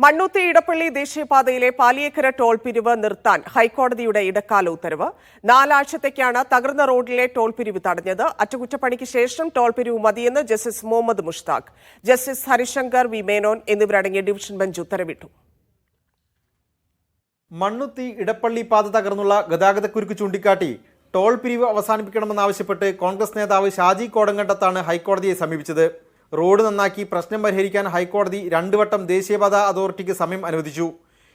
മണ്ണുത്തി ഇടപ്പള്ളി ദേശീയപാതയിലെ പാലിയേക്കര ടോൾ പിരിവ് നിർത്താൻ ഹൈക്കോടതിയുടെ ഇടക്കാല ഉത്തരവ്. 4 ആഴ്ചത്തേക്കാണ് തകർന്ന റോഡിലെ ടോൾ പിരിവ് തടഞ്ഞത്. അറ്റകുറ്റപ്പണിക്ക് ശേഷം ടോൾ പിരിവ് മതിയെന്ന് Justice Muhammad Mushtaq, Justice Harishankar V Menon എന്നിവരടങ്ങിയ ഡിവിഷൻ ബെഞ്ച് ഉത്തരവിട്ടു. മണ്ണുത്തി ഇടപ്പള്ളി പാത തകർന്നുള്ള ഗതാഗതക്കുരുക്ക് ചൂണ്ടിക്കാട്ടി ടോൾ പിരിവ് അവസാനിപ്പിക്കണമെന്നാവശ്യപ്പെട്ട് കോൺഗ്രസ് നേതാവ് ഷാജി കോടങ്കണ്ടത്താണ് ഹൈക്കോടതിയെ സമീപിച്ചത്. റോഡ് നന്നാക്കി പ്രശ്നം പരിഹരിക്കാൻ ഹൈക്കോടതി 2 വട്ടം ദേശീയപാത അതോറിറ്റിക്ക് സമയം അനുവദിച്ചു.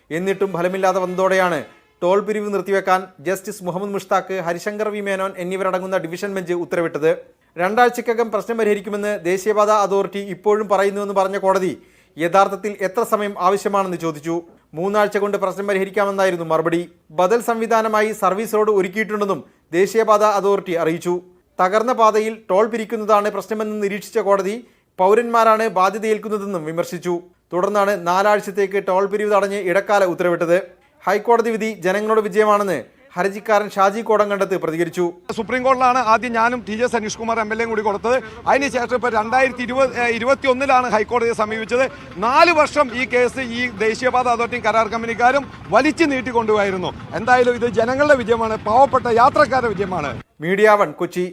എന്നിട്ടും ഫലമില്ലാതെ വന്നതോടെയാണ് ടോൾ പിരിവ് നിർത്തിവെക്കാൻ ജസ്റ്റിസ് മുഹമ്മദ് മുഷ്താഖ്, ഹരിശങ്കർ വി മേനോൻ എന്നിവരടങ്ങുന്ന ഡിവിഷൻ ബെഞ്ച് ഉത്തരവിട്ടത്. 2 ആഴ്ചക്കകം പ്രശ്നം പരിഹരിക്കുമെന്ന് ദേശീയപാത അതോറിറ്റി ഇപ്പോഴും പറയുന്നുവെന്ന് പറഞ്ഞ കോടതി യഥാർത്ഥത്തിൽ എത്ര സമയം ആവശ്യമാണെന്ന് ചോദിച്ചു. 3 ആഴ്ച കൊണ്ട് പ്രശ്നം പരിഹരിക്കാമെന്നായിരുന്നു മറുപടി. ബദൽ സംവിധാനമായി സർവീസ് റോഡ് ഒരുക്കിയിട്ടുണ്ടെന്നും ദേശീയപാത അതോറിറ്റി അറിയിച്ചു. തകർന്ന പാതയിൽ ടോൾ പിരിക്കുന്നതാണ് പ്രശ്നമെന്ന് നിരീക്ഷിച്ച കോടതി പൗരന്മാരാണ് ബാധ്യതയേൽക്കുന്നതെന്നും വിമർശിച്ചു. തുടർന്നാണ് 4 ആഴ്ചത്തേക്ക് ടോൾ പിരിവ് തടഞ്ഞ് ഇടക്കാല ഉത്തരവിട്ടത്. ഹൈക്കോടതി വിധി ജനങ്ങളുടെ വിജയമാണെന്ന് ഹർജിക്കാരൻ ഷാജി കോടങ്കണ്ടത്ത് പ്രതികരിച്ചു. സുപ്രീം കോടതിയിലാണ് ആദ്യം ഞാനും T J Saneesh Kumar MLA കൂടി കൊടുത്തത്. അതിനുശേഷം ഇപ്പോൾ 2021 ഹൈക്കോടതിയെ സമീപിച്ചത്. 4 വർഷം ഈ കേസ് ഈ ദേശീയപാത അതോറിറ്റിയും കരാർ കമ്പനിക്കാരും വലിച്ചു നീട്ടിക്കൊണ്ടുപോയിരുന്നു. എന്തായാലും ഇത് ജനങ്ങളുടെ വിജയമാണ്, പാവപ്പെട്ട യാത്രക്കാരുടെ വിജയമാണ്. മീഡിയ 1 കൊച്ചി.